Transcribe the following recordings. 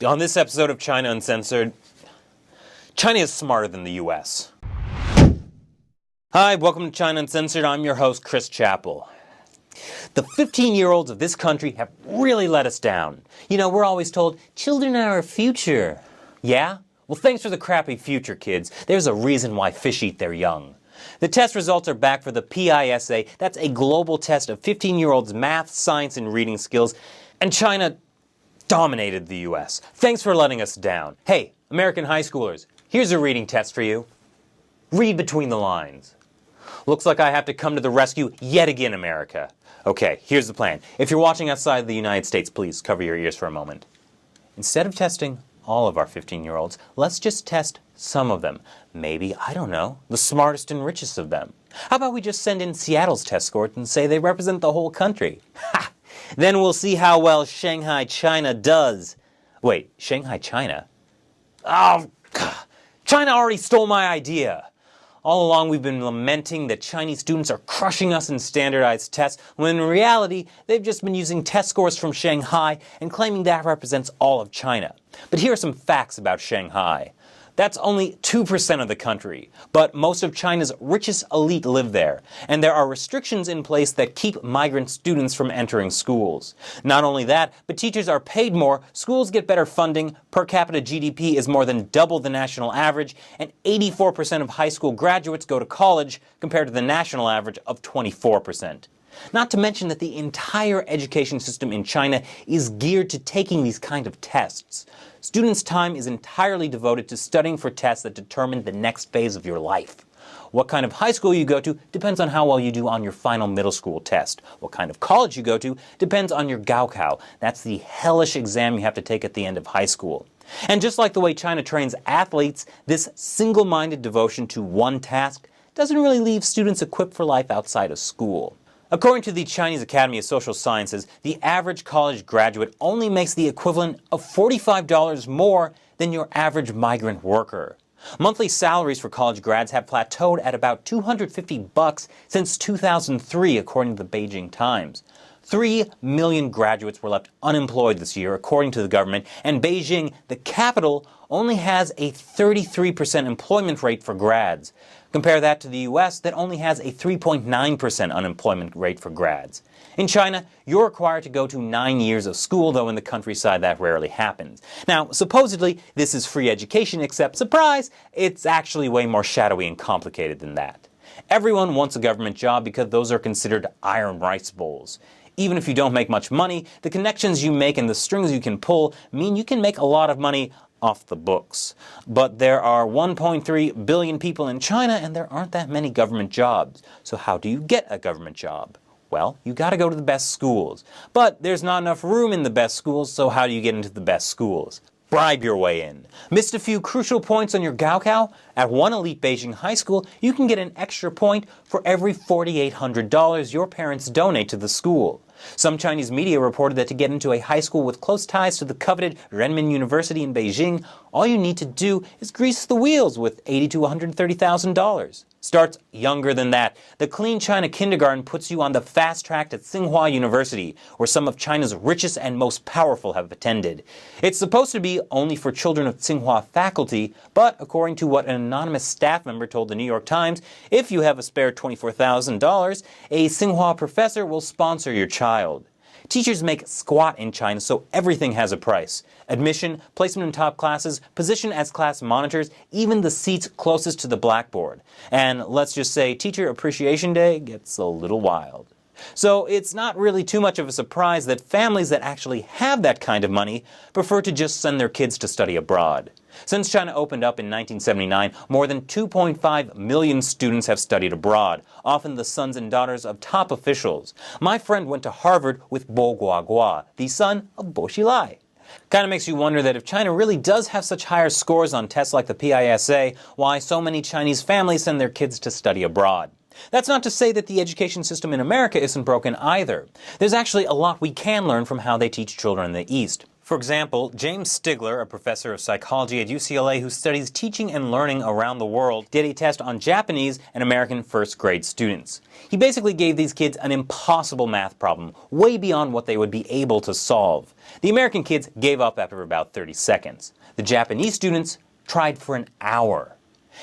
On this episode of China Uncensored, China is smarter than the US. Hi, welcome to China Uncensored. I'm your host, Chris Chappell. The 15-year-olds of this country have really let us down. You know, we're always told, children are our future. Yeah? Well, thanks for the crappy future, kids. There's a reason why fish eat their young. The test results are back for the PISA. That's a global test of 15-year-olds' math, science, and reading skills. And China dominated the US. Thanks for letting us down. Hey, American high schoolers, here's a reading test for you. Read between the lines. Looks like I have to come to the rescue yet again, America. Okay, here's the plan. If you're watching outside the United States, please cover your ears for a moment. Instead of testing all of our 15-year-olds, let's just test some of them. Maybe, I don't know, the smartest and richest of them. How about we just send in Seattle's test scores and say they represent the whole country? Ha! Then we'll see how well Shanghai, China does. Wait, Shanghai, China? Oh, China already stole my idea. All along we've been lamenting that Chinese students are crushing us in standardized tests, when in reality they've just been using test scores from Shanghai and claiming that represents all of China. But here are some facts about Shanghai. That's only 2% of the country, but most of China's richest elite live there, and there are restrictions in place that keep migrant students from entering schools. Not only that, but teachers are paid more, schools get better funding, per capita GDP is more than double the national average, and 84% of high school graduates go to college compared to the national average of 24%. Not to mention that the entire education system in China is geared to taking these kind of tests. Students' time is entirely devoted to studying for tests that determine the next phase of your life. What kind of high school you go to depends on how well you do on your final middle school test. What kind of college you go to depends on your Gaokao. That's the hellish exam you have to take at the end of high school. And just like the way China trains athletes, this single-minded devotion to one task doesn't really leave students equipped for life outside of school. According to the Chinese Academy of Social Sciences, the average college graduate only makes the equivalent of $45 more than your average migrant worker. Monthly salaries for college grads have plateaued at about $250 since 2003, according to the Beijing Times. 3 million graduates were left unemployed this year, according to the government, and Beijing, the capital, only has a 33% employment rate for grads. Compare that to the US, that only has a 3.9% unemployment rate for grads. In China, you're required to go to 9 years of school, though in the countryside that rarely happens. Now, supposedly, this is free education, except, surprise, it's actually way more shadowy and complicated than that. Everyone wants a government job because those are considered iron rice bowls. Even if you don't make much money, the connections you make and the strings you can pull mean you can make a lot of money off the books. But there are 1.3 billion people in China and there aren't that many government jobs. So how do you get a government job? Well, you gotta go to the best schools. But there's not enough room in the best schools, so how do you get into the best schools? Bribe your way in. Missed a few crucial points on your Gaokao? At one elite Beijing high school, you can get an extra point for every $4,800 your parents donate to the school. Some Chinese media reported that to get into a high school with close ties to the coveted Renmin University in Beijing, all you need to do is grease the wheels with $80,000 to $130,000. Starts younger than that. The Clean China Kindergarten puts you on the fast track to Tsinghua University, where some of China's richest and most powerful have attended. It's supposed to be only for children of Tsinghua faculty, but according to what an anonymous staff member told the New York Times, if you have a spare $24,000, a Tsinghua professor will sponsor your child. Teachers make squat in China, so everything has a price. Admission, placement in top classes, position as class monitors, even the seats closest to the blackboard. And let's just say Teacher Appreciation Day gets a little wild. So it's not really too much of a surprise that families that actually have that kind of money prefer to just send their kids to study abroad. Since China opened up in 1979, more than 2.5 million students have studied abroad, often the sons and daughters of top officials. My friend went to Harvard with Bo Guagua, the son of Bo Xilai. Kind of makes you wonder that if China really does have such higher scores on tests like the PISA, why so many Chinese families send their kids to study abroad. That's not to say that the education system in America isn't broken either. There's actually a lot we can learn from how they teach children in the East. For example, James Stigler, a professor of psychology at UCLA who studies teaching and learning around the world, did a test on Japanese and American first grade students. He basically gave these kids an impossible math problem, way beyond what they would be able to solve. The American kids gave up after about 30 seconds. The Japanese students tried for an hour.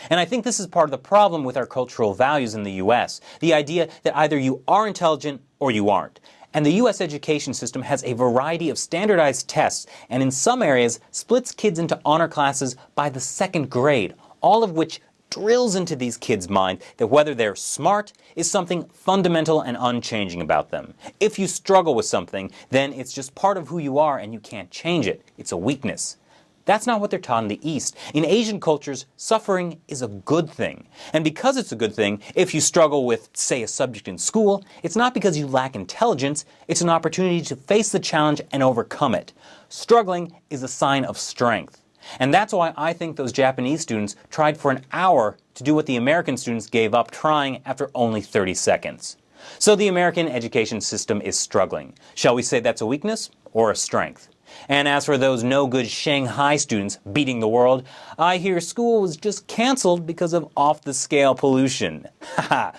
And I think this is part of the problem with our cultural values in the US, the idea that either you are intelligent or you aren't. And the US education system has a variety of standardized tests, and in some areas splits kids into honor classes by the second grade, all of which drills into these kids' mind that whether they're smart is something fundamental and unchanging about them. If you struggle with something, then it's just part of who you are and you can't change it. It's a weakness. That's not what they're taught in the East. In Asian cultures, suffering is a good thing. And because it's a good thing, if you struggle with, say, a subject in school, it's not because you lack intelligence, it's an opportunity to face the challenge and overcome it. Struggling is a sign of strength. And that's why I think those Japanese students tried for an hour to do what the American students gave up trying after only 30 seconds. So the American education system is struggling. Shall we say that's a weakness or a strength? And as for those no-good Shanghai students beating the world, I hear school was just canceled because of off-the-scale pollution. Haha,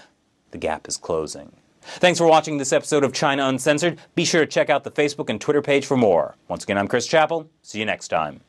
the gap is closing. Thanks for watching this episode of China Uncensored. Be sure to check out the Facebook and Twitter page for more. Once again, I'm Chris Chappell. See you next time.